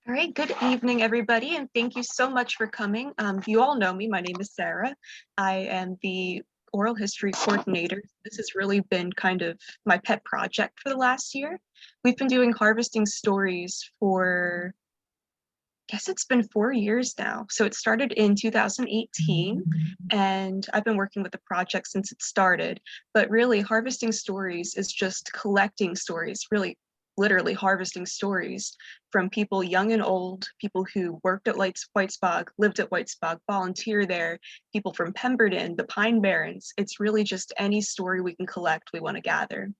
All right, good evening, everybody, and thank you so much for coming. You all know me. My name is Sarah. I am the oral history coordinator. This has really been kind of my pet project for the last year. We've been doing harvesting stories for, I guess it's been 4 years now. So it started in 2018, and I've been working with the project since it started. But really, harvesting stories is just collecting stories, really literally harvesting stories from people young and old, people who worked at Whitesbog, lived at Whitesbog, volunteer there, people from Pemberton, the Pine Barrens. It's really just any story we can collect, we want to gather.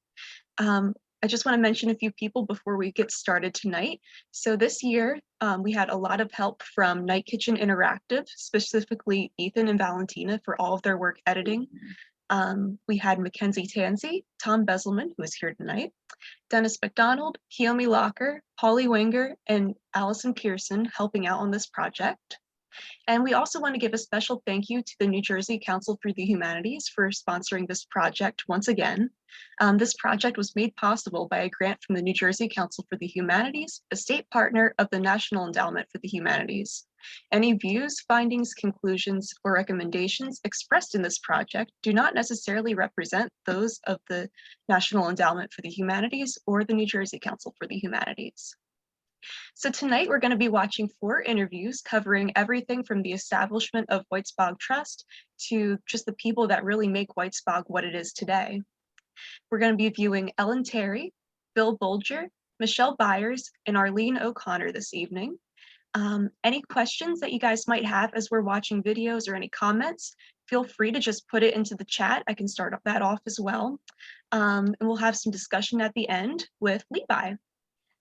I just want to mention a few people before we get started tonight. So this year, we had a lot of help from Night Kitchen Interactive, specifically Ethan and Valentina for all of their work editing. We had Mackenzie Tansey, Tom Bezelman, who is here tonight, Dennis McDonald, Kiyomi Locker, Holly Wenger, and Allison Pearson helping out on this project. And we also want to give a special thank you to the New Jersey Council for the Humanities for sponsoring this project once again. This project was made possible by a grant from the New Jersey Council for the Humanities, a state partner of the National Endowment for the Humanities. Any views, findings, conclusions, or recommendations expressed in this project do not necessarily represent those of the National Endowment for the Humanities or the New Jersey Council for the Humanities. So tonight we're going to be watching 4 interviews covering everything from the establishment of Whitesbog Trust to just the people that really make Whitesbog what it is today. We're going to be viewing Ellen Terry, Bill Bolger, Michele Byers, and Arlene O'Connor this evening. Any questions that you guys might have as we're watching videos or any comments, feel free to just put it into the chat. I can start that off as well. And we'll have some discussion at the end with Levi.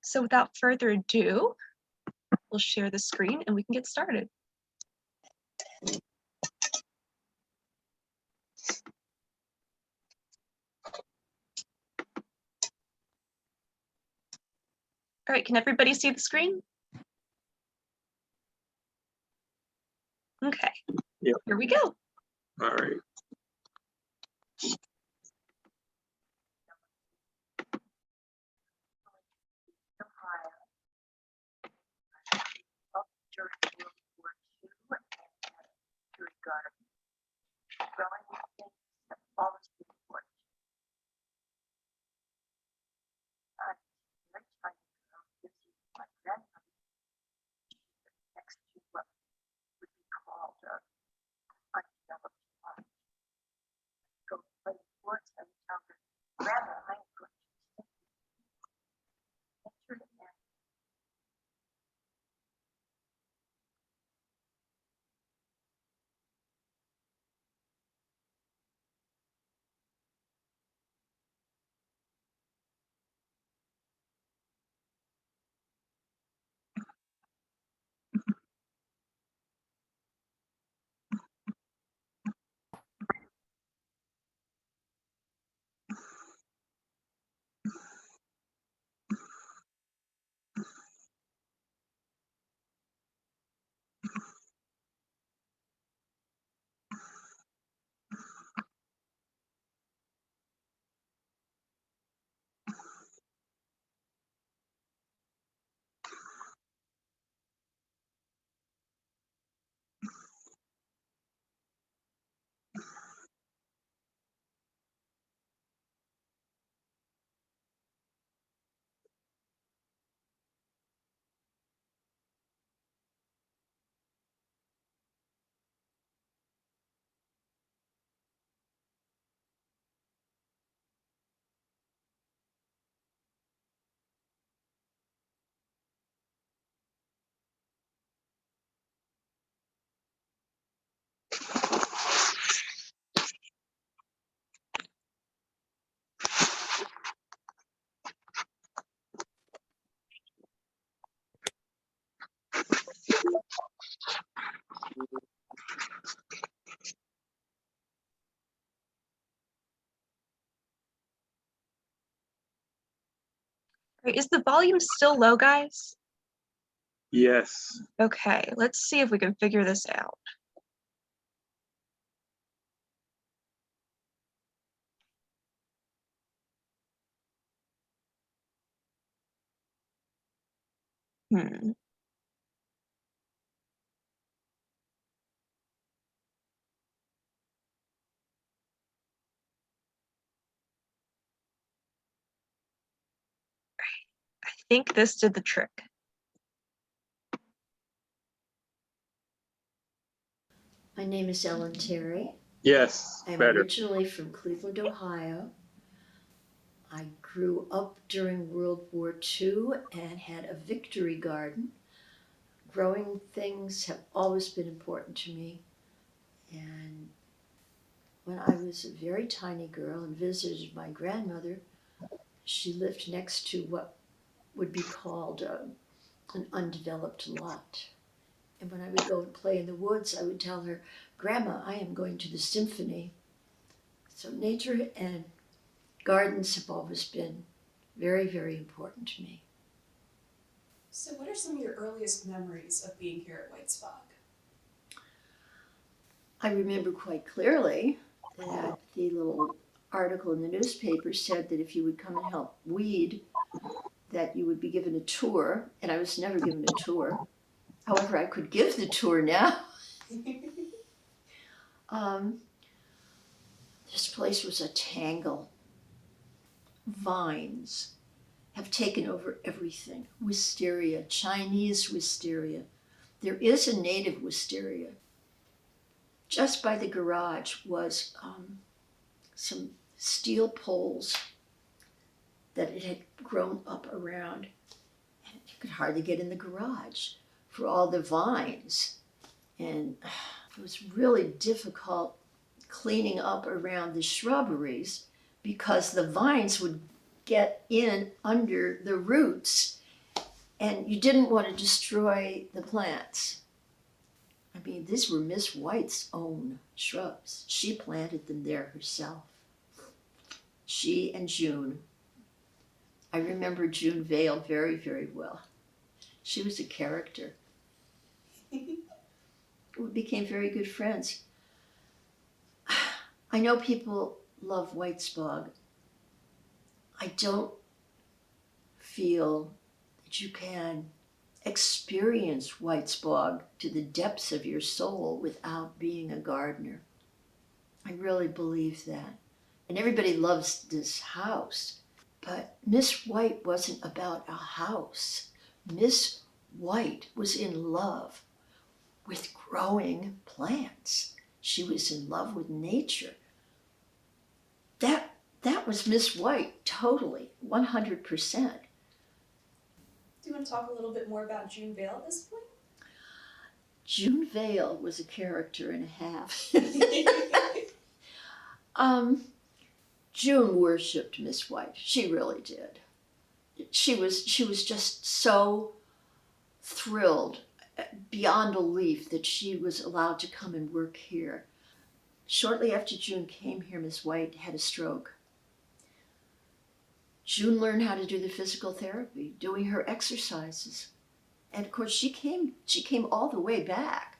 So without further ado, we'll share the screen and we can get started. All right, can everybody see the screen? Okay, yep. Here we go. All right. Right, is the volume still low, guys? Yes. Okay, let's see if we can figure this out. think this did the trick. My name is Ellen Terry. Yes, I'm better. originally from Cleveland, Ohio. I grew up during World War II and had a victory garden. Growing things have always been important to me. And when I was a very tiny girl and visited my grandmother, she lived next to what would be called an undeveloped lot. And when I would go and play in the woods, I would tell her, "Grandma, I am going to the symphony." So nature and gardens have always been very, very important to me. So what are some of your earliest memories of being here at Whitesbog? I remember quite clearly that the little article in the newspaper said that if you would come and help weed, that you would be given a tour, and I was never given a tour. However, I could give the tour now. This place was a tangle. Vines have taken over everything. Wisteria, Chinese wisteria. There is a native wisteria. Just by the garage was some steel poles that it had grown up around. And you could hardly get in the garage for all the vines. And it was really difficult cleaning up around the shrubberies because the vines would get in under the roots and you didn't want to destroy the plants. I mean, these were Miss White's own shrubs. She planted them there herself. She and June. I remember June Vale very, very well. She was a character. We became very good friends. I know people love Whitesbog. I don't feel that you can experience Whitesbog to the depths of your soul without being a gardener. I really believe that. And everybody loves this house. But Miss White wasn't about a house. Miss White was in love with growing plants. She was in love with nature. That was Miss White, totally, 100%. Do you want to talk a little bit more about June Vale at this point? June Vale was a character and a half. June worshipped Miss White. She really did. She was just so thrilled beyond belief that she was allowed to come and work here. Shortly after June came here, Miss White had a stroke. June learned how to do the physical therapy, doing her exercises. And of course, she came all the way back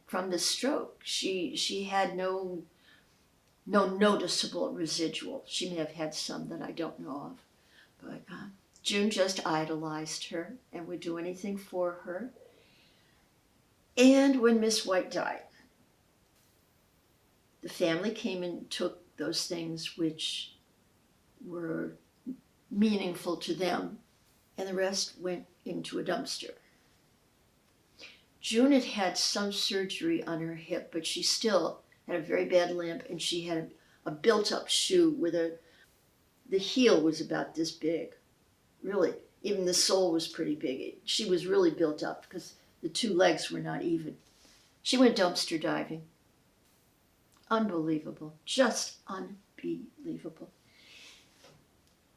from the stroke. She had no noticeable residual. She may have had some that I don't know of. But June just idolized her and would do anything for her. And when Miss White died, the family came and took those things which were meaningful to them, and the rest went into a dumpster. June had had some surgery on her hip, but she still had a very bad limp, and she had a built-up shoe where the heel was about this big. Really, even the sole was pretty big. She was really built up because the two legs were not even. She went dumpster diving. Unbelievable, just unbelievable.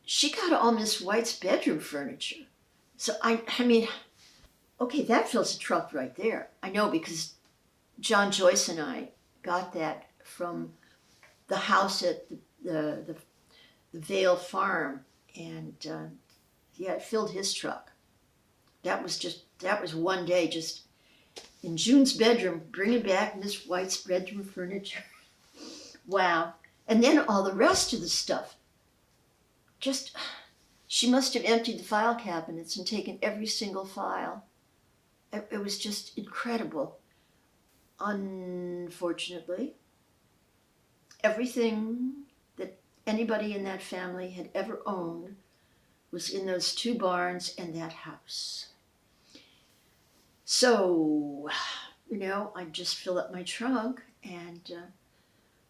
She got all Miss White's bedroom furniture. So I mean, okay, that fills a truck right there. I know because John Joyce and I got that from the house at the Vale Farm, and yeah, it filled his truck. That was one day just in June's bedroom, bringing back Miss White's bedroom furniture. Wow. And then all the rest of the stuff. She must have emptied the file cabinets and taken every single file. It was just incredible. Unfortunately, everything that anybody in that family had ever owned was in those 2 barns and that house. So, I'd just fill up my trunk and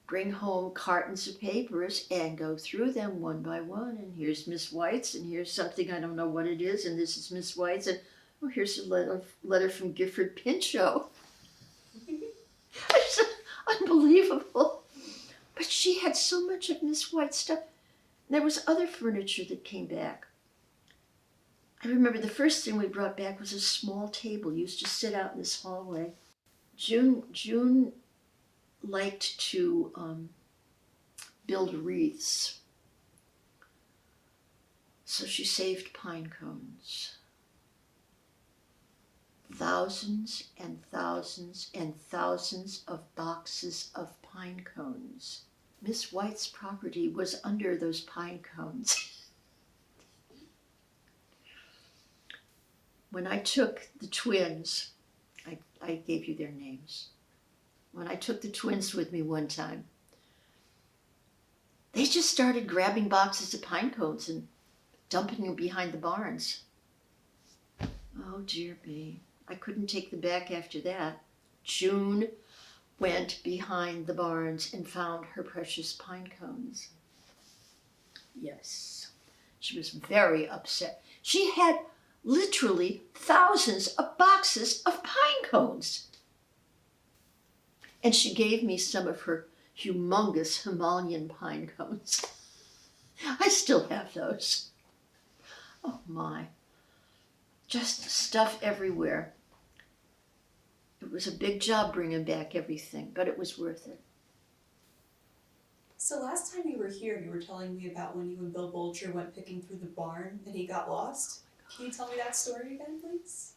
bring home cartons of papers and go through them one by one. And here's Miss White's, and here's something, I don't know what it is, and this is Miss White's, and oh, here's a letter from Gifford Pinchot. It's unbelievable. But she had so much of Miss White's stuff. There was other furniture that came back. I remember the first thing we brought back was a small table used to sit out in this hallway. June liked to build wreaths. So she saved pine cones. Thousands and thousands and thousands of boxes of pine cones. Miss White's property was under those pine cones. When I took the twins, I gave you their names. When I took the twins with me one time, they just started grabbing boxes of pine cones and dumping them behind the barns. Oh dear me, I couldn't take them back after that. June went behind the barns and found her precious pine cones. Yes, she was very upset. She had literally thousands of boxes of pine cones. And she gave me some of her humongous Himalayan pine cones. I still have those. Oh my, just stuff everywhere. It was a big job bringing back everything, but it was worth it. So last time you were here, you were telling me about when you and Bill Bolger went picking through the barn and he got lost. Can you tell me that story again, please?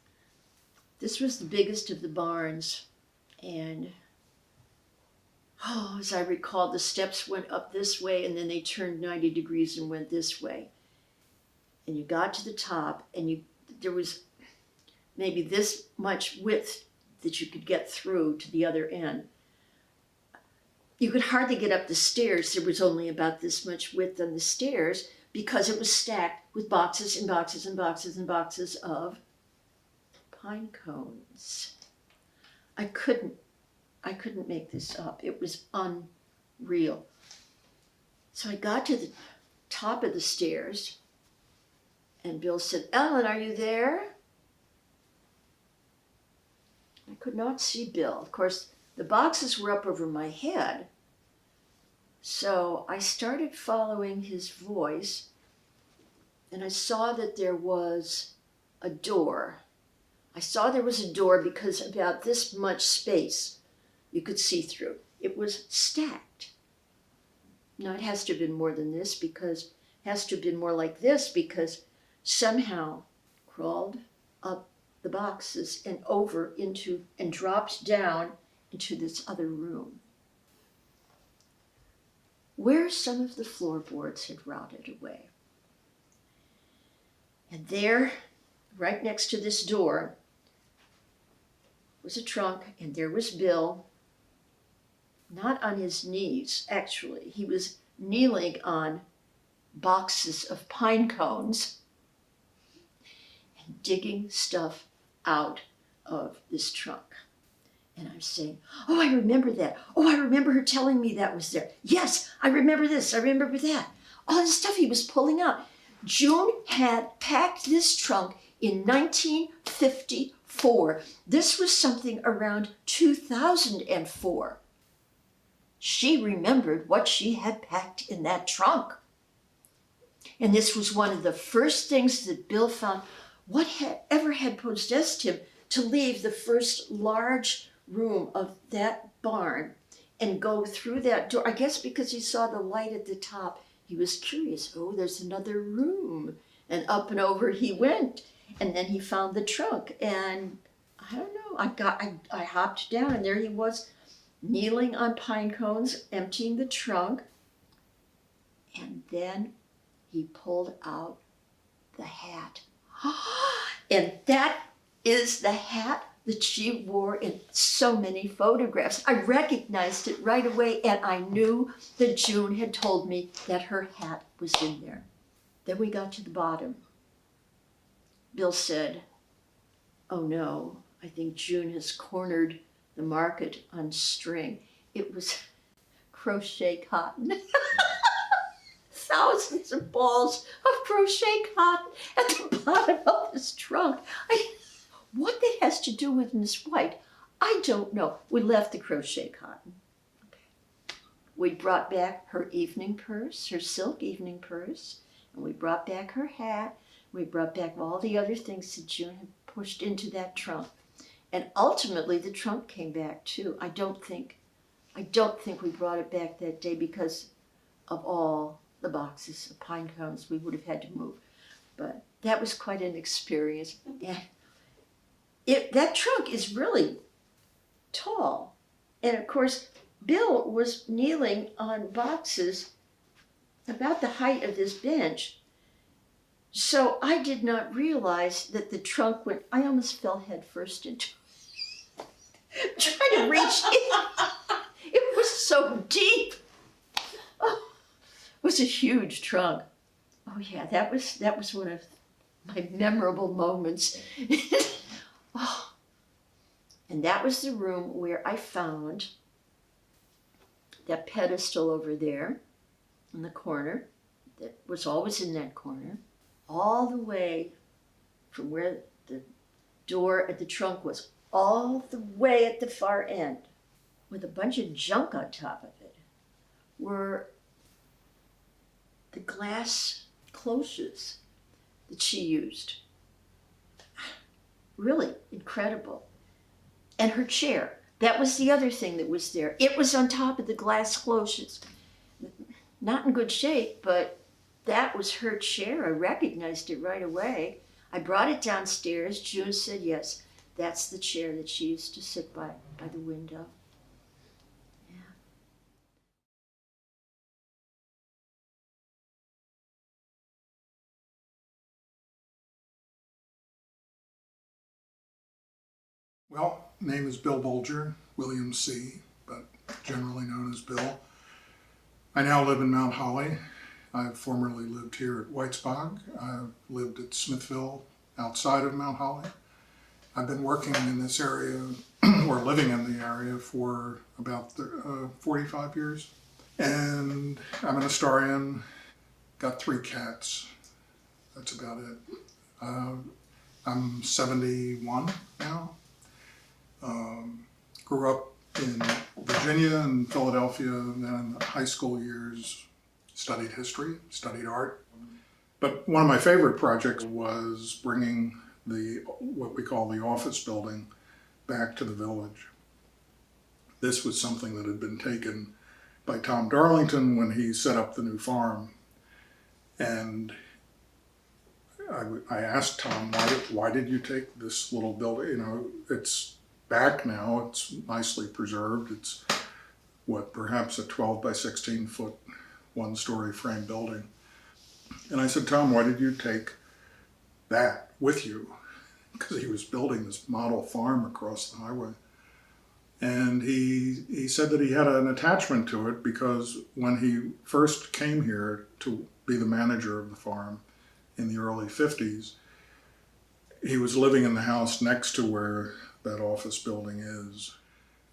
This was the biggest of the barns, and as I recall, the steps went up this way and then they turned 90 degrees and went this way. And you got to the top and there was maybe this much width that you could get through to the other end. You could hardly get up the stairs. There was only about this much width on the stairs because it was stacked with boxes and boxes and boxes and boxes of pine cones. I couldn't make this up. It was unreal. So I got to the top of the stairs and Bill said, "Ellen, are you there?" I could not see Bill. Of course, the boxes were up over my head. So I started following his voice and I saw that there was a door. I saw there was a door because about this much space you could see through. It was stacked. Now it has to have been more than this because, has to have been more like this because somehow crawled up the boxes and over into and dropped down into this other room where some of the floorboards had rotted away. And there, right next to this door, was a trunk, and there was Bill, not on his knees, actually. He was kneeling on boxes of pine cones and digging stuff out of this trunk. And I'm saying, "Oh, I remember that. Oh, I remember her telling me that was there. Yes, I remember this, I remember that." All the stuff he was pulling out. June had packed this trunk in 1954. This was something around 2004. She remembered what she had packed in that trunk. And this was one of the first things that Bill found. What had possessed him to leave the first large room of that barn and go through that door? I guess because he saw the light at the top, he was curious. Oh, there's another room. And up and over he went. And then he found the trunk. And I don't know, I hopped down and there he was, kneeling on pine cones, emptying the trunk. And then he pulled out the hat. And that is the hat that she wore in so many photographs. I recognized it right away, and I knew that June had told me that her hat was in there. Then we got to the bottom. Bill said, "Oh no, I think June has cornered the market on string." It was crochet cotton. Thousands of balls of crochet cotton at the bottom of this trunk. What that has to do with Miss White, I don't know. We left the crochet cotton. We brought back her evening purse, her silk evening purse, and we brought back her hat. We brought back all the other things that June had pushed into that trunk. And ultimately the trunk came back too. I don't think we brought it back that day because of all the boxes of pine cones we would have had to move. But that was quite an experience. And that trunk is really tall. And of course, Bill was kneeling on boxes about the height of this bench. So I did not realize that the trunk went, I almost fell head first into it. Trying to reach in. It was so deep. Oh, it was a huge trunk. Oh yeah, that was one of my memorable moments. Oh. And that was the room where I found that pedestal over there in the corner that was always in that corner, all the way from where the door at the trunk was, all the way at the far end, with a bunch of junk on top of it, were the glass cloches that she used. Really incredible. And her chair. That was the other thing that was there. It was on top of the glass cloches. Not in good shape, but that was her chair. I recognized it right away. I brought it downstairs. June said, yes, that's the chair that she used to sit by the window. Yeah. Well, name is Bill Bolger, William C., but generally known as Bill. I now live in Mount Holly. I've formerly lived here at Whitesbog. I've lived at Smithville outside of Mount Holly. I've been working in this area, or living in the area, for about 45 years. And I'm an historian, got 3 cats. That's about it. I'm 71 now. Grew up in Virginia and Philadelphia, and then in the high school years studied history, studied art. But one of my favorite projects was bringing what we call the office building back to the village. This was something that had been taken by Tom Darlington when he set up the new farm. And I asked Tom, why did you take this little building? You know, it's back now, it's nicely preserved. It's perhaps a 12 by 16 foot, 1-story frame building. And I said, Tom, why did you take that with you? Because he was building this model farm across the highway. And he said that he had an attachment to it because when he first came here to be the manager of the farm in the early 50s, he was living in the house next to where that office building is.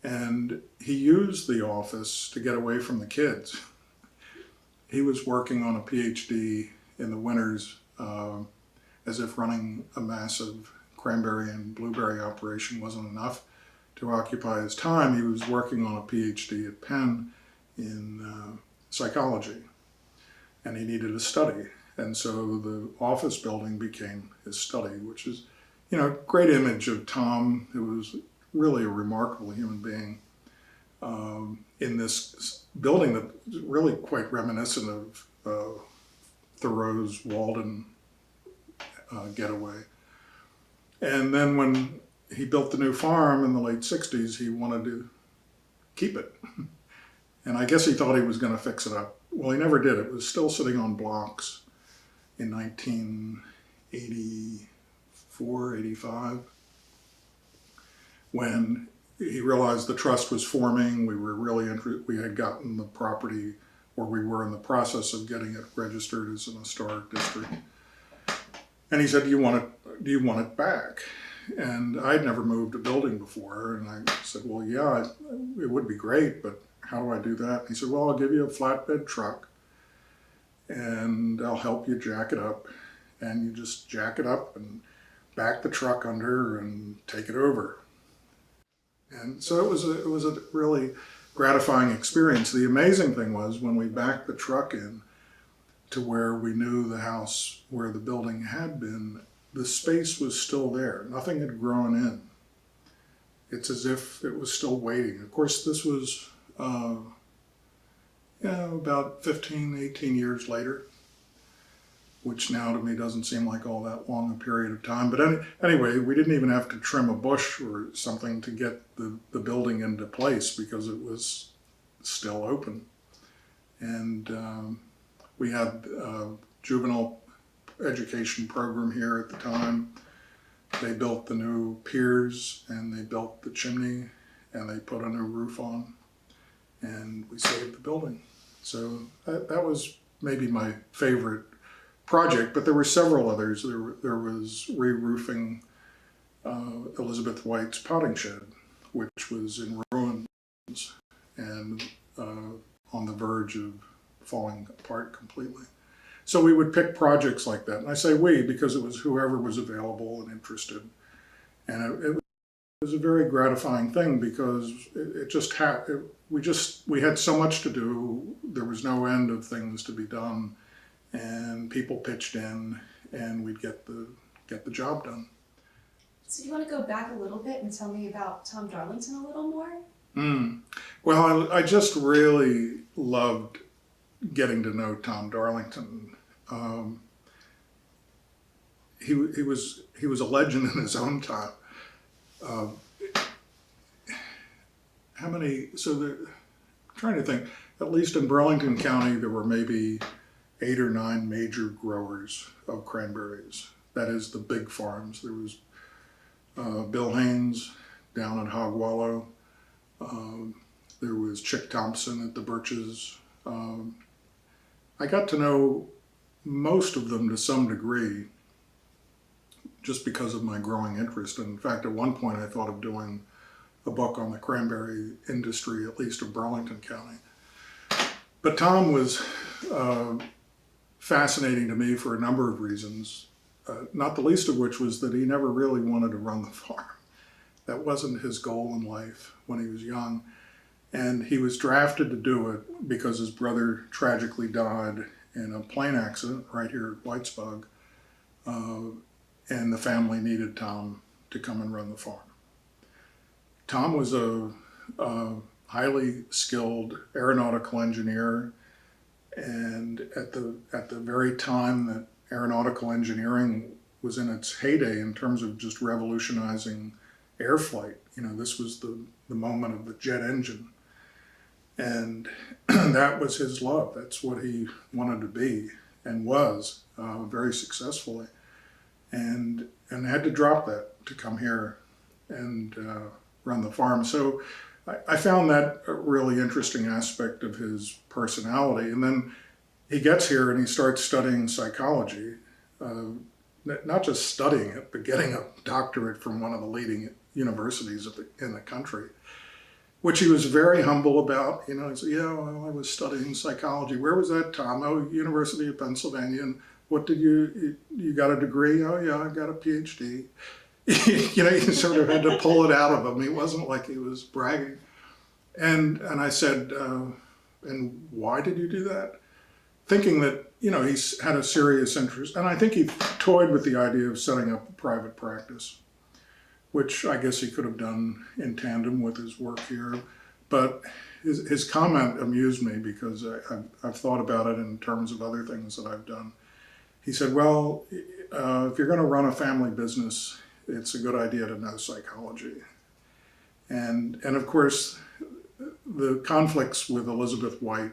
And he used the office to get away from the kids. He was working on a PhD in the winters, as if running a massive cranberry and blueberry operation wasn't enough to occupy his time. He was working on a PhD at Penn in psychology, and he needed a study. And so the office building became his study, which is, you know, great image of Tom, who was really a remarkable human being, in this building that is really quite reminiscent of Thoreau's Walden getaway. And then when he built the new farm in the late 60s, he wanted to keep it. And I guess he thought he was going to fix it up. Well, he never did. It was still sitting on blocks in 1984, 85, when he realized the trust was forming. We were really interested. We had gotten the property or we were in the process of getting it registered as an historic district. And he said, do you want it back? And I'd never moved a building before. And I said, well, yeah, it would be great, but how do I do that? And he said, well, I'll give you a flatbed truck and I'll help you jack it up. And you just jack it up and back the truck under and take it over. And so it was a really gratifying experience. The amazing thing was when we backed the truck in to where we knew the house where the building had been, the space was still there. Nothing had grown in. It's as if it was still waiting. Of course, this was about 15, 18 years later, which now to me doesn't seem like all that long a period of time. But anyway, we didn't even have to trim a bush or something to get the building into place because it was still open. And we had a juvenile education program here at the time. They built the new piers and they built the chimney and they put a new roof on and we saved the building. So that was maybe my favorite project, but there were several others. There was re-roofing Elizabeth White's potting shed, which was in ruins and on the verge of falling apart completely. So we would pick projects like that. And I say we because it was whoever was available and interested. And it was a very gratifying thing because we had so much to do. There was no end of things to be done. And people pitched in and we'd get the job done. So do you want to go back a little bit and tell me about Tom Darlington a little more? Well, I just really loved getting to know Tom Darlington. He was a legend in his own time. I'm trying to think, at least in Burlington County, there were maybe 8 or 9 major growers of cranberries. That is the big farms. There was Bill Haynes down at Hog Wallow. There was Chick Thompson at the Birches. I got to know most of them to some degree just because of my growing interest. And in fact, at one point I thought of doing a book on the cranberry industry, at least of Burlington County. But Tom was fascinating to me for a number of reasons, not the least of which was that he never really wanted to run the farm. That wasn't his goal in life when he was young. And he was drafted to do it because his brother tragically died in a plane accident right here at Whitesbog. And the family needed Tom to come and run the farm. Tom was a highly skilled aeronautical engineer. And at the very time that aeronautical engineering was in its heyday in terms of just revolutionizing air flight, this was the moment of the jet engine. And that was his love. That's what he wanted to be and was very successfully. And had to drop that to come here and run the farm. So I found that a really interesting aspect of his personality. And then he gets here and he starts studying psychology, not just studying it, but getting a doctorate from one of the leading universities in the country, which he was very humble about. He said, yeah, well, I was studying psychology. Where was that, Tom? Oh, University of Pennsylvania. And what did you got a degree? Oh, yeah, I got a PhD. You sort of had to pull it out of him. He wasn't like he was bragging. And I said, and why did you do that? Thinking that, he had a serious interest. And I think he toyed with the idea of setting up a private practice, which I guess he could have done in tandem with his work here. But his comment amused me because I've thought about it in terms of other things that I've done. He said, well, if you're going to run a family business, it's a good idea to know psychology. And of course, the conflicts with Elizabeth White,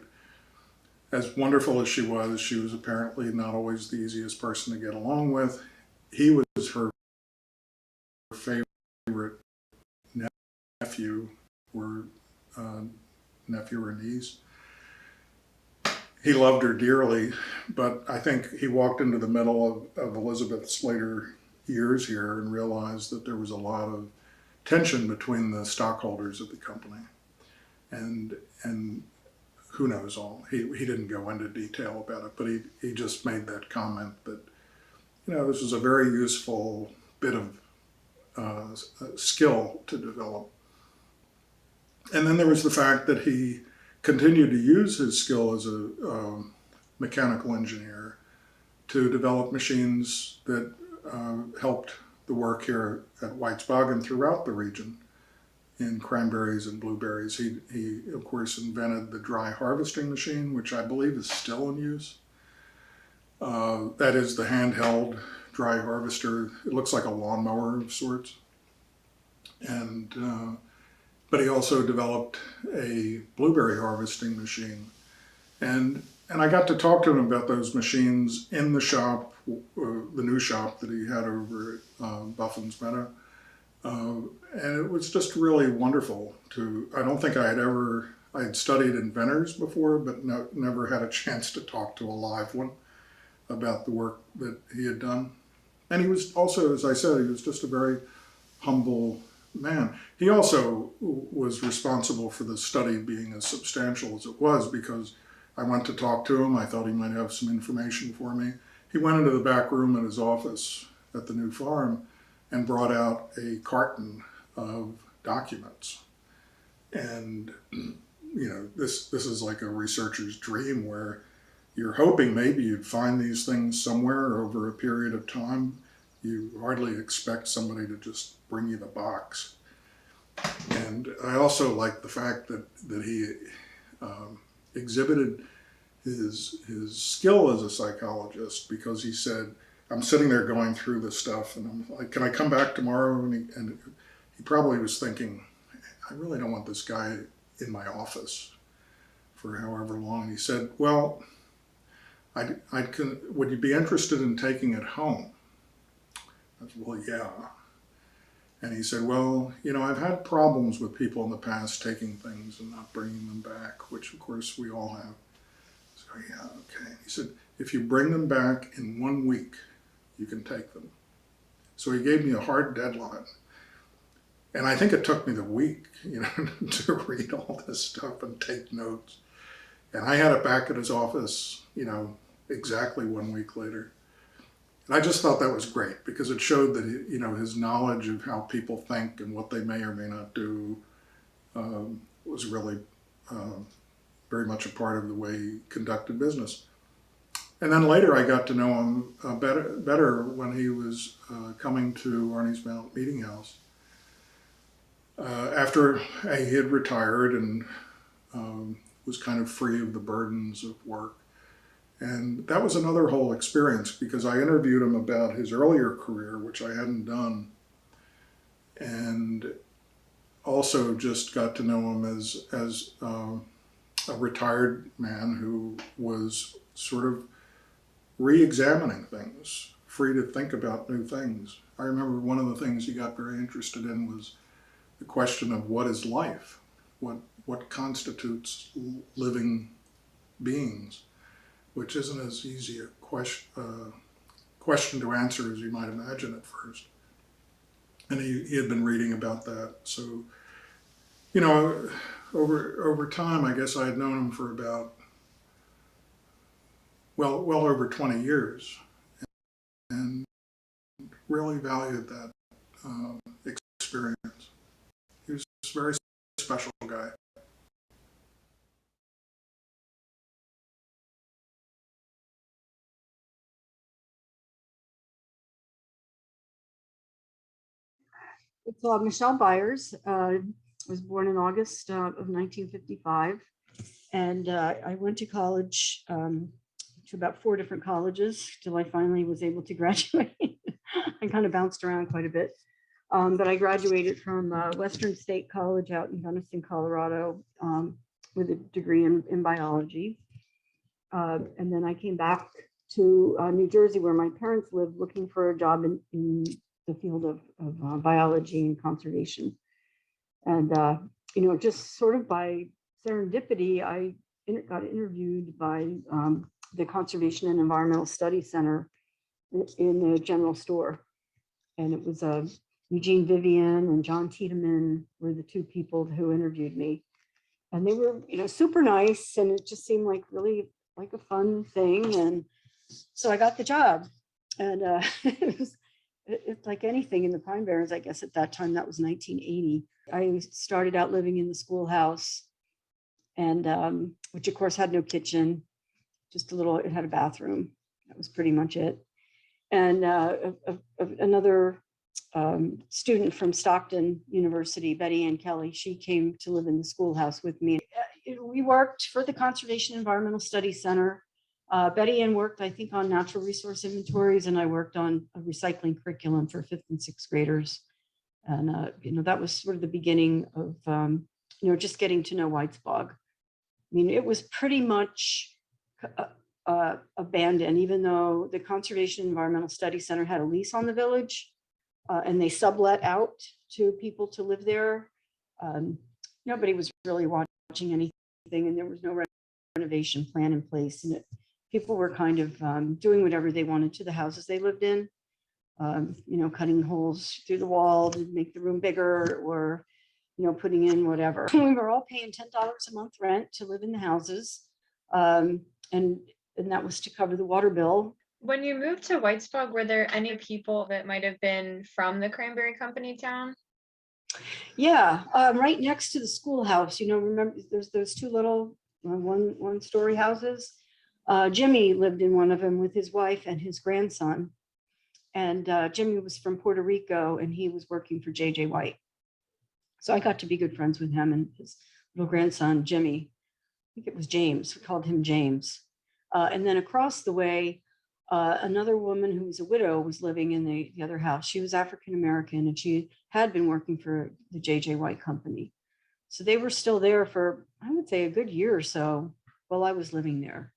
as wonderful as she was apparently not always the easiest person to get along with. He was her favorite nephew or niece. he loved her dearly, but I think he walked into the middle of Elizabeth's later years here and realized that there was a lot of tension between the stockholders of the company. And who knows all. He didn't go into detail about it, but he just made that comment that, you know, this was a very useful bit of skill to develop. And then there was the fact that he continued to use his skill as a mechanical engineer to develop machines that helped the work here at Whitesbog and throughout the region in cranberries and blueberries. He of course invented the dry harvesting machine, which I believe is still in use. That is the handheld dry harvester. It looks like a lawnmower of sorts. And but he also developed a blueberry harvesting machine. And I got to talk to him about those machines in the shop, the new shop that he had over at Buffin's Meadow. And it was just really wonderful to, I don't think I had studied inventors before, but never had a chance to talk to a live one about the work that he had done. And he was also, as I said, he was just a very humble man. He also was responsible for the study being as substantial as it was, because I went to talk to him. I thought he might have some information for me. He went into the back room at his office at the new farm and brought out a carton of documents. And, you know, this is like a researcher's dream, where you're hoping maybe you'd find these things somewhere over a period of time. You hardly expect somebody to just bring you the box. And I also like the fact that he exhibited his skill as a psychologist, because he said, I'm sitting there going through this stuff and I'm like, can I come back tomorrow? And he probably was thinking, I really don't want this guy in my office for however long. He said, well, would you be interested in taking it home? I said, well, yeah. And he said, well, you know, I've had problems with people in the past taking things and not bringing them back, which of course we all have. So yeah, okay. He said, if you bring them back in 1 week, you can take them. So he gave me a hard deadline. And I think it took me the week, you know, to read all this stuff and take notes. And I had it back at his office, you know, exactly 1 week later. And I just thought that was great, because it showed that, you know, his knowledge of how people think and what they may or may not do was really very much a part of the way he conducted business. And then later I got to know him better when he was coming to Arnie's Mount Meeting House. After he had retired and was kind of free of the burdens of work. And that was another whole experience, because I interviewed him about his earlier career, which I hadn't done, and also just got to know him as a retired man who was sort of re-examining things, free to think about new things. I remember one of the things he got very interested in was the question of what is life? What constitutes living beings? Which isn't as easy a question to answer as you might imagine at first. And he had been reading about that. So, you know, over time, I guess I had known him for about, well over 20 years, and really valued that experience. He was a very special guy. It's Michele Byers. Was born in August of 1955, and I went to college, to about 4 different colleges till I finally was able to graduate. I kind of bounced around quite a bit, but I graduated from Western State College out in Gunnison, Colorado, with a degree in biology. And then I came back to New Jersey, where my parents lived, looking for a job in the field of biology and conservation. And, you know, just sort of by serendipity, I got interviewed by the Conservation and Environmental Study Center in the general store. And it was Eugene Vivian and John Tiedemann were the two people who interviewed me. And they were, super nice. And it just seemed like really like a fun thing. And so I got the job. And it's like anything in the Pine Barrens, I guess at that time, that was 1980. I started out living in the schoolhouse, and which of course had no kitchen, just it had a bathroom. That was pretty much it. And another student from Stockton University, Betty Ann Kelly, she came to live in the schoolhouse with me. We worked for the Conservation Environmental Study Center. Betty Ann worked, I think, on natural resource inventories, and I worked on a recycling curriculum for 5th and 6th graders. And, that was sort of the beginning of, just getting to know Whitesbog. I mean, it was pretty much abandoned, even though the Conservation Environmental Study Center had a lease on the village, and they sublet out to people to live there. Nobody was really watching anything, and there was no renovation plan in place. And people were kind of doing whatever they wanted to the houses they lived in, cutting holes through the wall to make the room bigger, or, putting in whatever. We were all paying $10 a month rent to live in the houses. And that was to cover the water bill. When you moved to Whitesbog, were there any people that might have been from the Cranberry Company town? Yeah, right next to the schoolhouse, remember there's those two little one-story houses. Jimmy lived in one of them with his wife and his grandson. And Jimmy was from Puerto Rico, and he was working for J.J. White. So I got to be good friends with him and his little grandson, Jimmy. I think it was James. We called him James. And then across the way, another woman who was a widow was living in the other house. She was African-American, and she had been working for the J.J. White Company. So they were still there for, I would say, a good year or so while I was living there.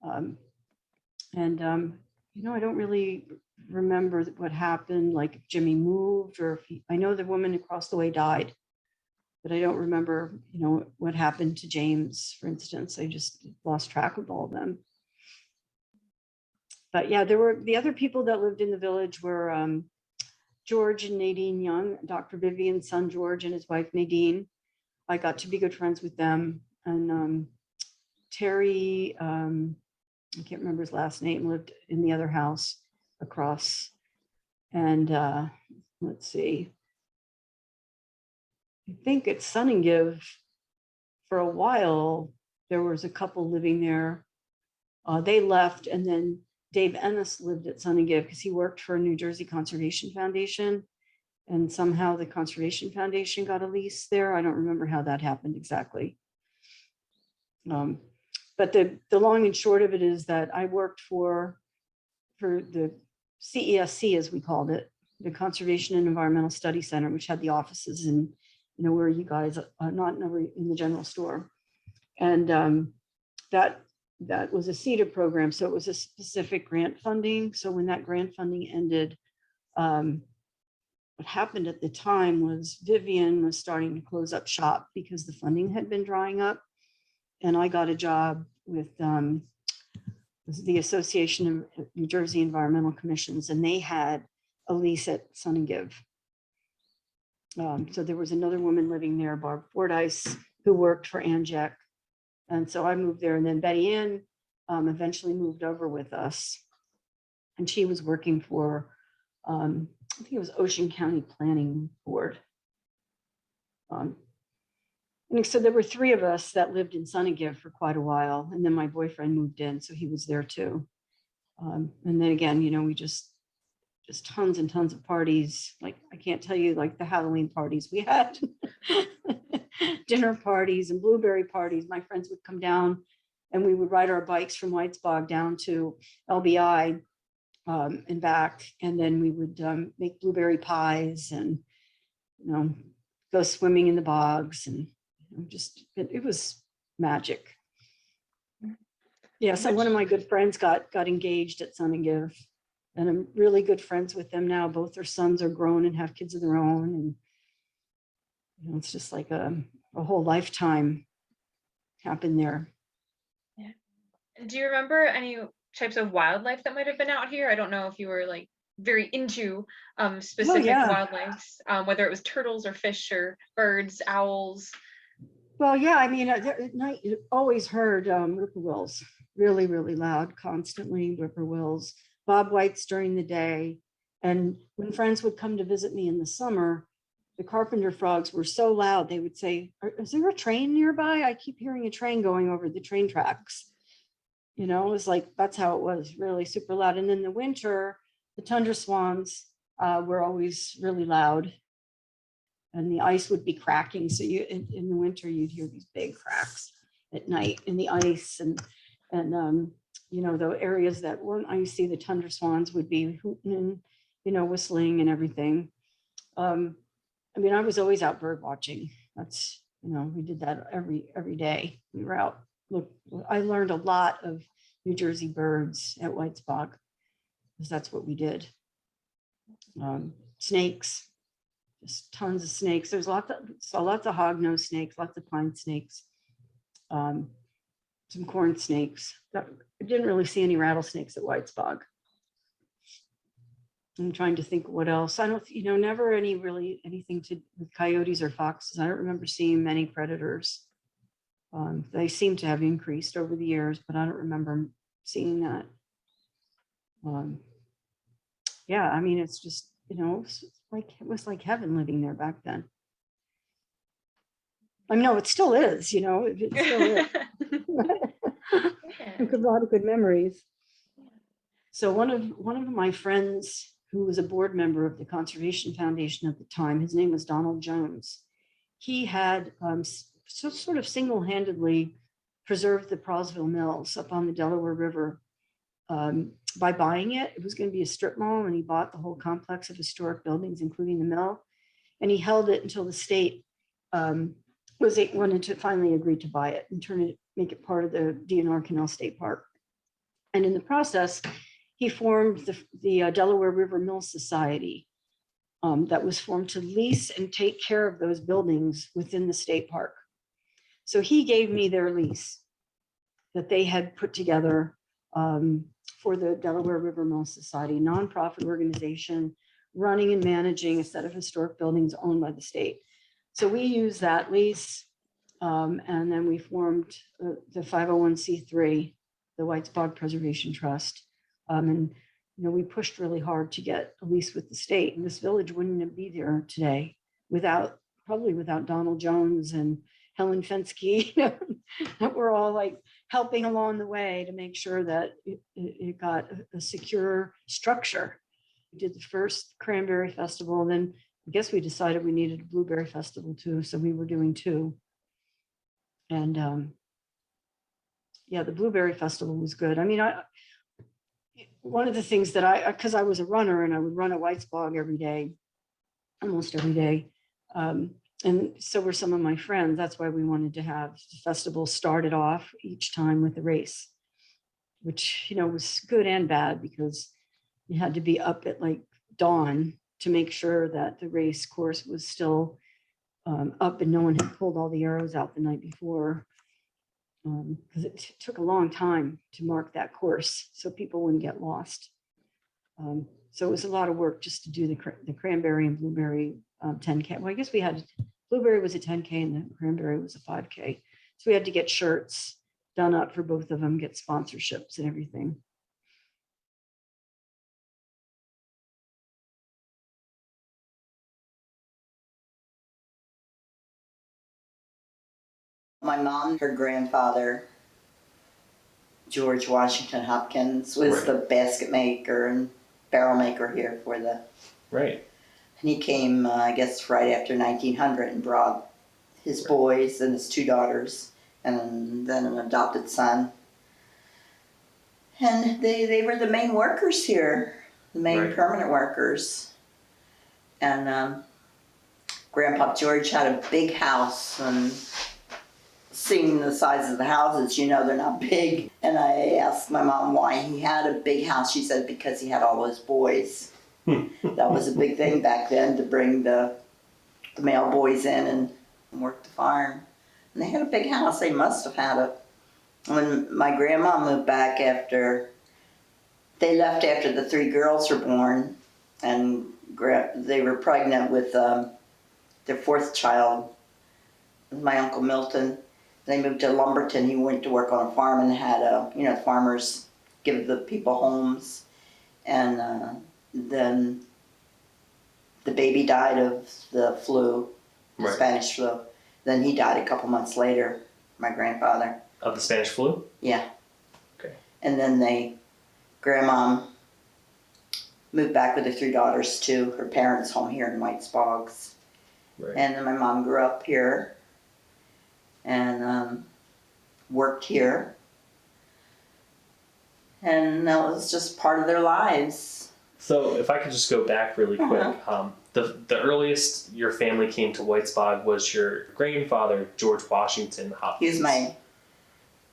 I don't really remember what happened, like if Jimmy moved, or if I know the woman across the way died, but I don't remember, what happened to James, for instance. I just lost track of all of them. But yeah, there were the other people that lived in the village were George and Nadine Young, Dr. Vivian's son, George, and his wife, Nadine. I got to be good friends with them. And Terry, I can't remember his last name, lived in the other house across. And let's see, I think at Sun and Give for a while, there was a couple living there. They left, and then Dave Ennis lived at Sun and Give because he worked for New Jersey Conservation Foundation. And somehow the Conservation Foundation got a lease there. I don't remember how that happened exactly. But the long and short of it is that I worked for the CESC, as we called it, the Conservation and Environmental Study Center, which had the offices in, where you guys are, not in the general store. And that was a CETA program. So it was a specific grant funding. So when that grant funding ended, what happened at the time was Vivian was starting to close up shop because the funding had been drying up. And I got a job with the Association of New Jersey Environmental Commissions, and they had a lease at Sun and Give. So there was another woman living there, Barb Fordyce, who worked for ANJEC. And so I moved there, and then Betty Ann eventually moved over with us. And she was working for, I think it was Ocean County Planning Board. And so there were 3 of us that lived in Sun and Give for quite a while. And then my boyfriend moved in, so he was there too. And then again, we just tons and tons of parties. Like, I can't tell you, like the Halloween parties we had, dinner parties and blueberry parties. My friends would come down and we would ride our bikes from Whitesbog down to LBI and back. And then we would make blueberry pies and, go swimming in the bogs, and it was magic. Yeah, so one of my good friends got engaged at Sun and Give, and I'm really good friends with them now. Both their sons are grown and have kids of their own, and it's just like a whole lifetime happened there. Do you remember any types of wildlife that might have been out here? I don't know if you were like very into specific yeah. wildlife, whether it was turtles or fish or birds, owls. Well, yeah, I mean, at night you always heard whippoorwills, really, really loud, constantly whippoorwills, bobwhites during the day. And when friends would come to visit me in the summer, the carpenter frogs were so loud, they would say, is there a train nearby? I keep hearing a train going over the train tracks. You know, it was like, that's how it was, really super loud. And in the winter, the tundra swans were always really loud. And the ice would be cracking. So you, in the winter, you'd hear these big cracks at night in the ice. And you know, the areas that weren't icy, the tundra swans would be hooting and, you know, whistling and everything. I mean, I was always out bird watching. That's, you know, we did that every day. We were out. Look, I learned a lot of New Jersey birds at Whitesbog because that's what we did. Snakes, just tons of snakes. There's lots of hognose snakes, lots of pine snakes, some corn snakes. I didn't really see any rattlesnakes at Whitesbog. I'm trying to think what else. I don't, you know, never anything to with coyotes or foxes. I don't remember seeing many predators. They seem to have increased over the years, but I don't remember seeing that. Yeah, I mean, it's just, you know, it was like heaven living there back then. I know it still is, you know, it still is. A lot of good memories. So one of my friends who was a board member of the Conservation Foundation at the time, his name was Donald Jones. He had sort of single-handedly preserved the Prosville Mills up on the Delaware River by buying it. It was going to be a strip mall, and he bought the whole complex of historic buildings, including the mill, and he held it until the state wanted to finally agree to buy it and make it part of the DNR Canal State Park. And in the process, he formed the Delaware River Mill Society that was formed to lease and take care of those buildings within the state park. So he gave me their lease that they had put together for the Delaware River Mill Society, nonprofit organization running and managing a set of historic buildings owned by the state. So we used that lease, and then we formed the 501c3, the Whitesbog Preservation Trust. And you know, we pushed really hard to get a lease with the state, and this village wouldn't be there today probably without Donald Jones and Helen Fensky, that we're all like helping along the way to make sure that it got a secure structure. We did the first Cranberry Festival, and then I guess we decided we needed a Blueberry Festival too, so we were doing two. And yeah, the Blueberry Festival was good. I mean, one of the things that because I was a runner and I would run at Whitesbog every day, almost every day. And so were some of my friends. That's why we wanted to have the festival started off each time with a race, which, you know, was good and bad because you had to be up at like dawn to make sure that the race course was still up and no one had pulled all the arrows out the night before. Because it took a long time to mark that course so people wouldn't get lost. So it was a lot of work just to do the Cranberry and Blueberry 10K. Well, I guess Blueberry was a 10K and the Cranberry was a 5K. So we had to get shirts done up for both of them, get sponsorships and everything. My mom, her grandfather, George Washington Hopkins, was Right. the basket maker and barrel maker here for the. Right. And he came, I guess, right after 1900 and brought his boys and his two daughters and then an adopted son. And they were the main workers here, the main Right. permanent workers. And Grandpa George had a big house, and seeing the size of the houses, you know, they're not big. And I asked my mom why he had a big house. She said because he had all those boys. That was a big thing back then, to bring the male boys in and work the farm. And they had a big house. They must have had when my grandma moved back they left after the 3 girls were born, and they were pregnant with their 4th child, my Uncle Milton. They moved to Lumberton. He went to work on a farm and had farmers give the people homes. And then the baby died of the flu, Right. Spanish flu. Then he died a couple months later, my grandfather. Of the Spanish flu? Yeah. Okay. And then grandma moved back with her 3 daughters to her parents' home here in Whitesbog. Right. And then my mom grew up here and worked here. And that was just part of their lives. So if I could just go back really quick, the earliest your family came to Whitesbog was your grandfather, George Washington Hopkins.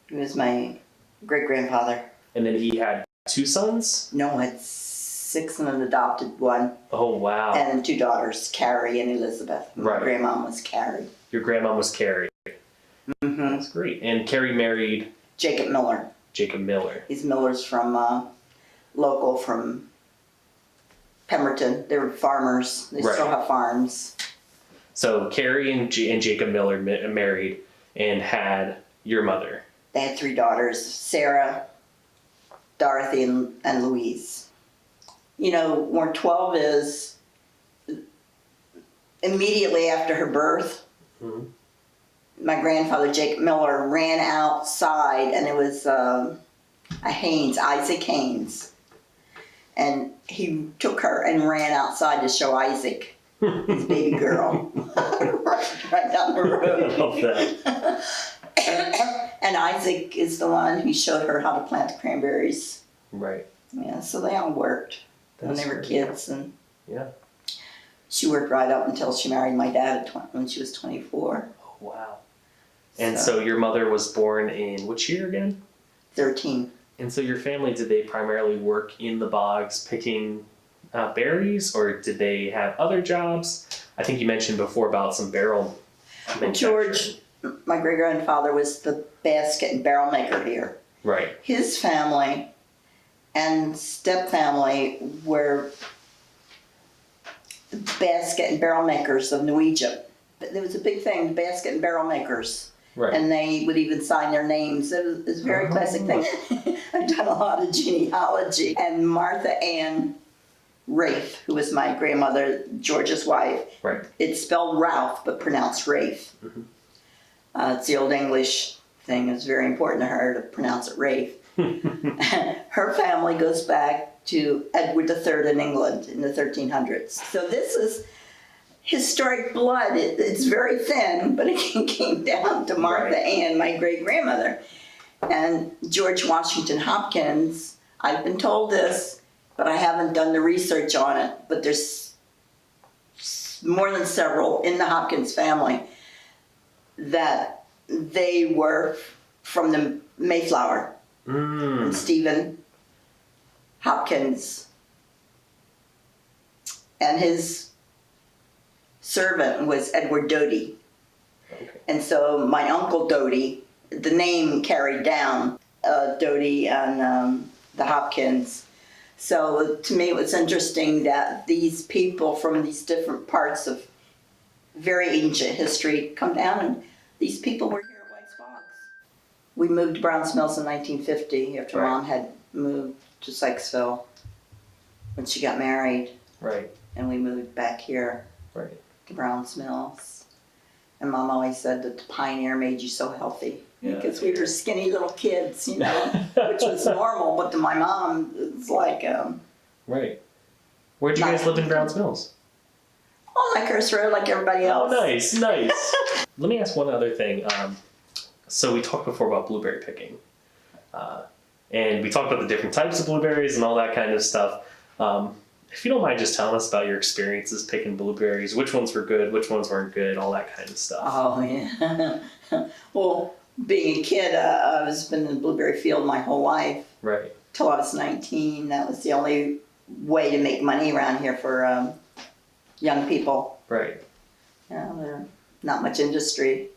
He was my great-grandfather. And then he had 2 sons? No, it's 6 and an adopted one. Oh, wow. And 2 daughters, Carrie and Elizabeth. My Right. grandma was Carrie. Your grandma was Carrie. Mm-hmm. That's great. And Carrie married Jacob Miller. Jacob Miller. He's Miller's from local from Pemberton. They were farmers. They Right. still have farms. So Carrie and Jacob Miller married and had your mother. They had 3 daughters, Sarah, Dorothy, and Louise. You know, where 12 is, immediately after her birth, Mhm. my grandfather, Jacob Miller, ran outside, and it was Isaac Haynes. And he took her and ran outside to show Isaac, his baby girl, right down the road. I love that. And Isaac is the one who showed her how to plant the cranberries. Right. Yeah, so they all worked when That's they were great. kids, and Yeah. she worked right up until she married my dad when she was 24. Oh, wow. And so your mother was born in which year again? 13. And so your family, did they primarily work in the bogs picking berries, or did they have other jobs? I think you mentioned before about some barrel manufacturing. George, my great-grandfather, was the basket and barrel maker here. Right. His family and step-family were the basket and barrel makers of New Egypt. But there was a big thing, the basket and barrel makers. Right. And they would even sign their names. It was a very classic thing. I've done a lot of genealogy. And Martha Ann Rafe, who was my grandmother, George's wife. Right. It's spelled Ralph, but pronounced Rafe. Mhm. It's the old English thing. It's very important to her to pronounce it Rafe. Her family goes back to Edward III in England in the 1300s. So this is historic blood. It's very thin, but it came down to Martha Right. Ann, my great-grandmother. And George Washington Hopkins, I've been told this, but I haven't done the research on it, but there's more than several in the Hopkins family that they were from the Mayflower. And Stephen Hopkins and his servant was Edward Doty. Okay. And so my uncle Doty, the name carried down Doty and the Hopkins. So to me it was interesting that these people from these different parts of very ancient history come down, and these people were here at Whitesbog. We moved to Browns Mills in 1950 after Right. Mom had moved to Sykesville when she got married, Right. and we moved back here Right. to Browns Mills. And Mom always said that the Pioneer made you so healthy, Yeah, because we were skinny little kids, you know, which was normal, but to my mom, it's like, Right. Where'd you guys live in Browns Mills? oh, like Earth Road, like everybody Oh, else. nice, nice. Let me ask one other thing. So we talked before about blueberry picking. And we talked about the different types of blueberries and all that kind of stuff. If you don't mind just telling us about your experiences picking blueberries, which ones were good, which ones weren't good, all that kind of stuff. Oh, yeah. Well, being a kid, I've been in the blueberry field my whole life. Right. Till I was 19. That was the only way to make money around here for young people. Right. You know, there's not much industry,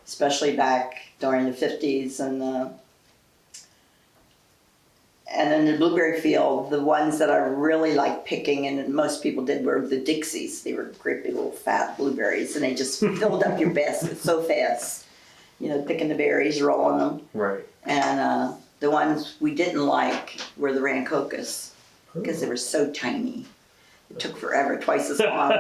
especially back during the 50s and the And in the blueberry field, the ones that I really liked picking, and most people did, were the Dixies. They were great big old fat blueberries, and they just filled up your basket so fast. You know, picking the berries, rolling them. Right. And the ones we didn't like were the Rancocas, because they were so tiny. It took forever, twice as long,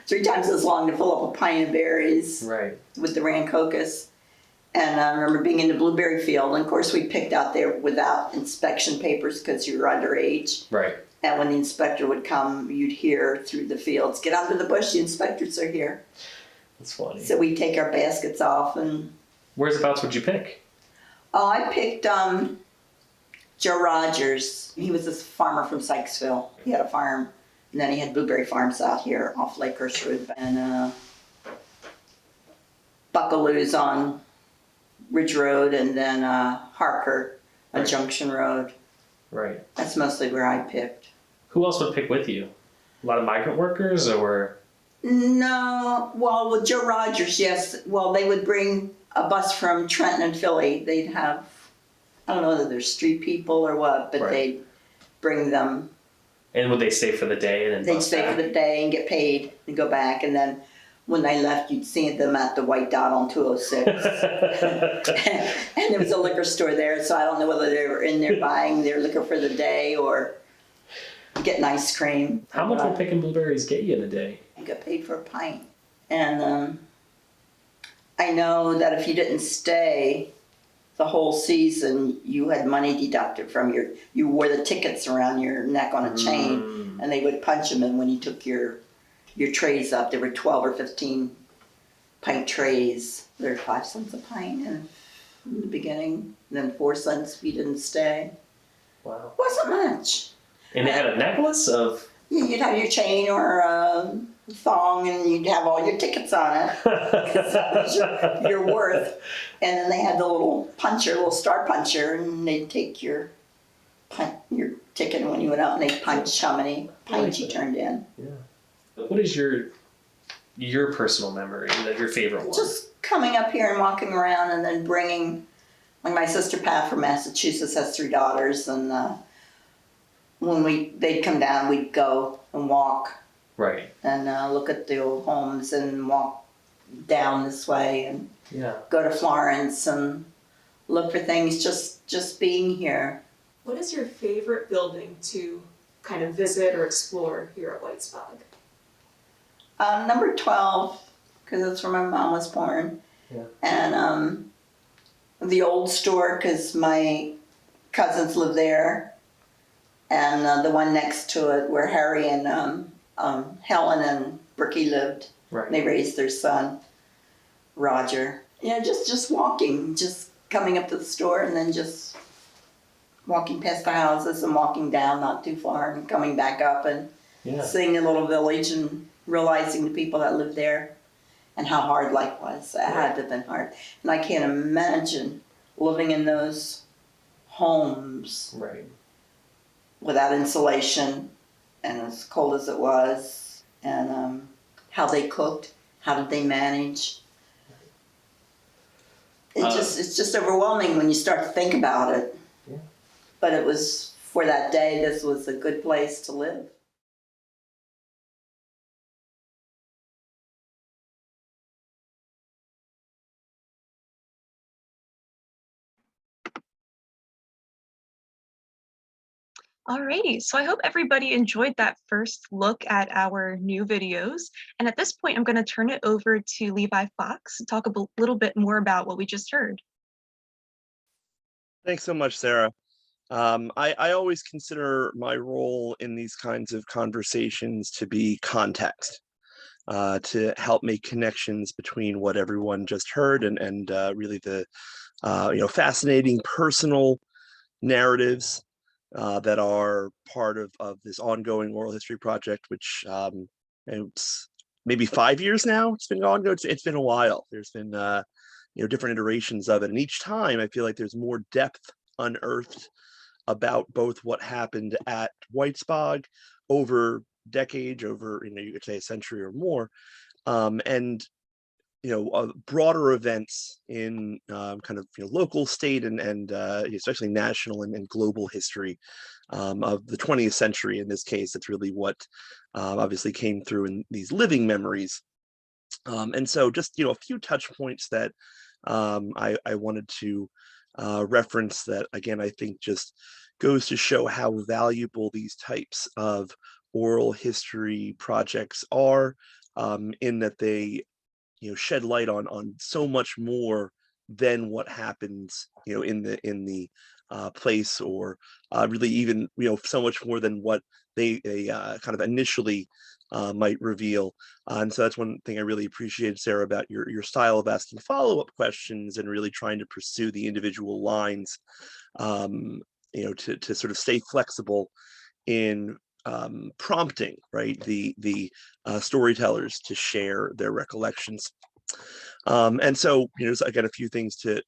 three times as long to fill up a pint of berries. Right. With the Rancocas. And I remember being in the blueberry field, and of course we picked out there without inspection papers because you were underage. Right. And when the inspector would come, you'd hear through the fields, "Get under the bush, the inspectors are here." That's funny. So we'd take our baskets off and... Whereabouts would you pick? Oh, I picked Joe Rogers. He was this farmer from Sykesville. He had a farm, and then he had blueberry farms out here off Lake Hershwood. And Buckaloo's on Ridge Road, and then Harker on Junction Road. Right. That's mostly where I picked. Who else would pick with you? A lot of migrant workers, or? No, well, with Joe Rogers, yes. Well, they would bring a bus from Trenton and Philly. They'd have, I don't know whether they're street people or what, but Right. they'd bring them. And would they stay for the day and then They'd bus stay back? for the day and get paid and go back. And then when they left, you'd see them at the White Dot on 206. And there was a liquor store there, so I don't know whether they were in there buying their liquor for the day or getting ice cream. How much would picking blueberries get you in a day? You got paid for a pint. And I know that if you didn't stay the whole season, you had money deducted from you wore the tickets around your neck on a chain, and they would punch them in when you took your trays up. There were 12 or 15 pint trays. They were 5 cents a pint in the beginning, and then 4 cents if you didn't stay. Wow. Wasn't much. And they had a necklace of... Yeah, you'd have your chain or a thong, and you'd have all your tickets on it. That was your worth. And then they had the little puncher, little star puncher, and they'd take your ticket when you went out, and they'd punch how many pints you turned in. Yeah. What is your personal memory, your favorite one? Just coming up here and walking around, and then bringing, like my sister Pat from Massachusetts has 3 daughters, and when they'd come down, we'd go and walk. Right. And look at the old homes and walk down this way and go to Florence and look for things, just being here. What is your favorite building to kind of visit or explore here at Whitesbog? Number 12, because that's where my mom was born. Yeah. And the old store, because my cousins live there. And the one next to it where Harry and Helen and Bricky lived. Right. They raised their son, Roger. Yeah, just walking, just coming up to the store and then just walking past the houses and walking down not too far and coming back up and seeing the little village and realizing the people that lived there and how hard life was. It had to have been hard. And I can't imagine living in those homes. Right. Without insulation and as cold as it was, and how they cooked, how did they manage. It's just overwhelming when you start to think about it. Yeah. But it was, for that day, this was a good place to live. Alrighty, so I hope everybody enjoyed that first look at our new videos. And at this point, I'm going to turn it over to Levi Fox to talk a little bit more about what we just heard. Thanks so much, Sarah. I always consider my role in these kinds of conversations to be context, to help make connections between what everyone just heard and really the fascinating personal narratives that are part of this ongoing oral history project, which it's maybe 5 years now. It's been ongoing. It's been a while. There's been different iterations of it, and each time I feel like there's more depth unearthed about both what happened at Whitesbog over decades, over you could say a century or more, and broader events in kind of local, state, and especially national and global history of the 20th century. In this case, it's really what obviously came through in these living memories. And so just a few touch points that I wanted to reference that, again, I think just goes to show how valuable these types of oral history projects are, in that they shed light on so much more than what happens in the place, or really even so much more than what they kind of initially might reveal. And so that's one thing I really appreciated, Sarah, about your style of asking follow-up questions and really trying to pursue the individual lines, to sort of stay flexible in prompting, right, the storytellers to share their recollections. And so, I got a few things to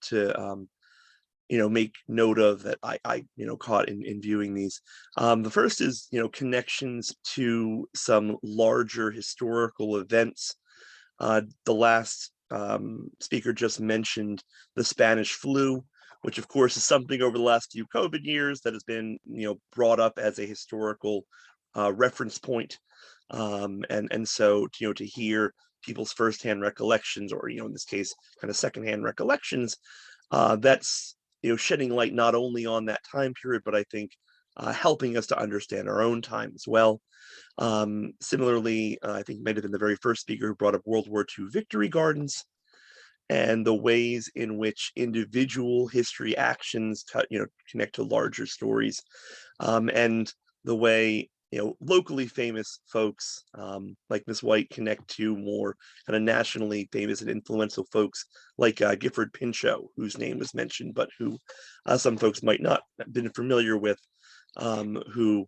make note of that I caught in viewing these. The first is, connections to some larger historical events. The last speaker just mentioned the Spanish flu, which of course is something over the last few COVID years that has been, brought up as a historical reference point. And so, to hear people's firsthand recollections, or, in this case, kind of secondhand recollections, that's, shedding light not only on that time period, but I think helping us to understand our own time as well. Similarly, I think might have been the very first speaker who brought up World War II victory gardens and the ways in which individual history actions connect to larger stories, and the way locally famous folks like Miss White connect to more kind of nationally famous and influential folks like Gifford Pinchot, whose name was mentioned, but who some folks might not have been familiar with, who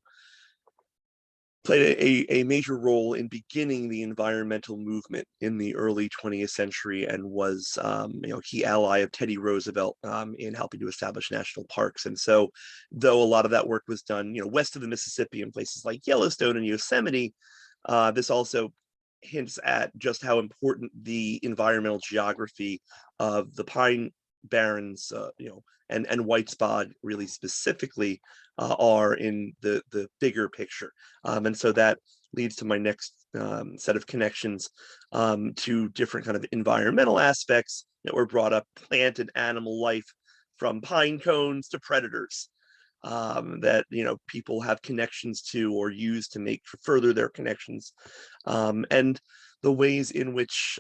played a major role in beginning the environmental movement in the early 20th century, and was key ally of Teddy Roosevelt in helping to establish national parks. And so, though a lot of that work was done west of the Mississippi in places like Yellowstone and Yosemite, this also hints at just how important the environmental geography of the Pine Barrens, and Whitesbog really specifically are in the bigger picture. And so that leads to my next set of connections to different kind of environmental aspects that were brought up: plant and animal life, from pine cones to predators, that people have connections to or use to make further their connections, and the ways in which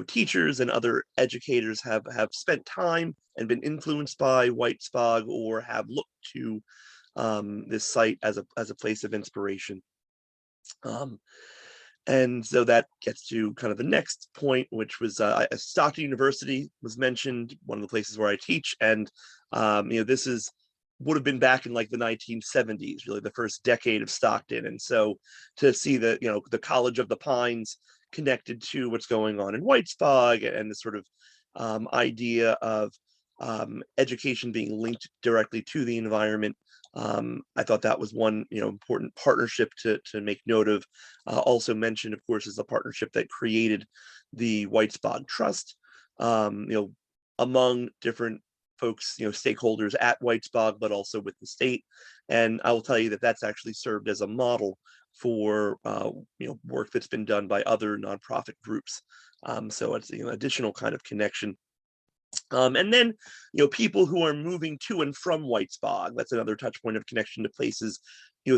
teachers and other educators have spent time and been influenced by Whitesbog, or have looked to this site as a place of inspiration. And so that gets to kind of the next point, which was Stockton University was mentioned, one of the places where I teach. And this would have been back in like the 1970s, really the first decade of Stockton. And so to see the College of the Pines connected to what's going on in Whitesbog, and the sort of idea of education being linked directly to the environment, I thought that was one important partnership to make note of. Also mentioned, of course, is the partnership that created the Whitesbog Trust, among different folks, stakeholders at Whitesbog, but also with the state. And I will tell you that that's actually served as a model for work that's been done by other nonprofit groups. So it's additional kind of connection. And then, people who are moving to and from Whitesbog, that's another touch point of connection to places,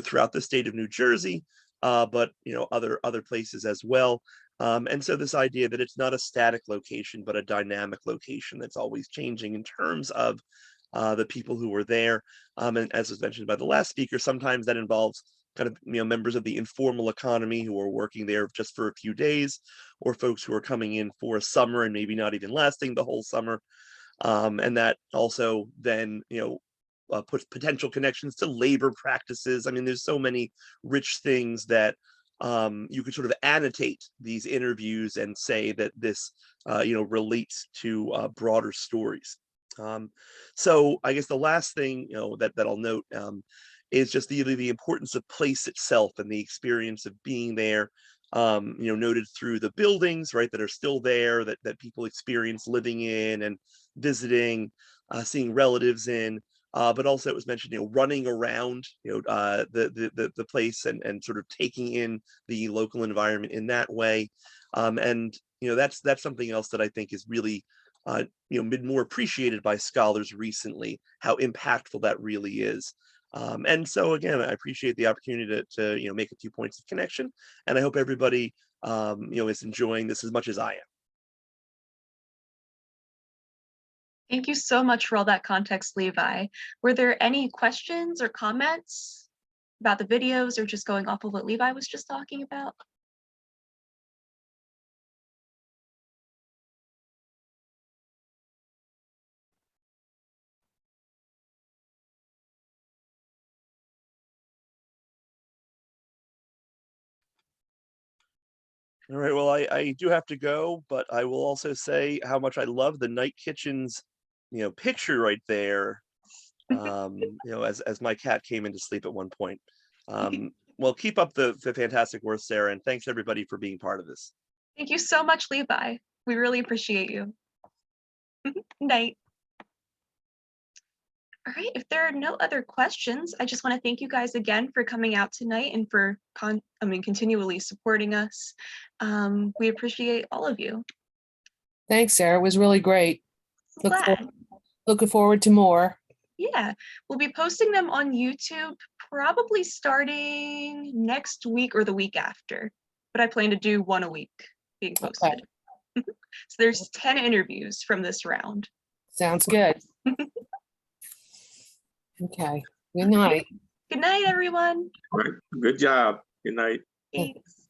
throughout the state of New Jersey, but, other places as well. And so this idea that it's not a static location, but a dynamic location that's always changing in terms of the people who are there. And as was mentioned by the last speaker, sometimes that involves kind of members of the informal economy who are working there just for a few days, or folks who are coming in for a summer and maybe not even lasting the whole summer. And that also then puts potential connections to labor practices. I mean, there's so many rich things that you could sort of annotate these interviews and say that this relates to broader stories. So I guess the last thing that I'll note is just the importance of place itself and the experience of being there, noted through the buildings, right, that are still there, that people experience living in and visiting, seeing relatives in. But also it was mentioned, running around, the place and sort of taking in the local environment in that way. And that's something else that I think is really been more appreciated by scholars recently, how impactful that really is. And so again, I appreciate the opportunity to make a few points of connection, and I hope everybody is enjoying this as much as I am. Thank you so much for all that context, Levi. Were there any questions or comments about the videos or just going off of what Levi was just talking about? All right, well, I do have to go, but I will also say how much I love the night kitchens, picture right there. As my cat came into sleep at one point. Well, keep up the fantastic work, Sarah, and thanks everybody for being part of this. Thank you so much, Levi. We really appreciate you. Night. All right, if there are no other questions, I just want to thank you guys again for coming out tonight and for continually supporting us. We appreciate all of you. Thanks, Sarah. It was really great. Glad. Looking forward to more. Yeah, we'll be posting them on YouTube probably starting next week or the week after, but I plan to do one a week being posted. Okay. So there's 10 interviews from this round. Sounds good. Okay. Good night. Good night, everyone. All right. Good job. Good night. Thanks.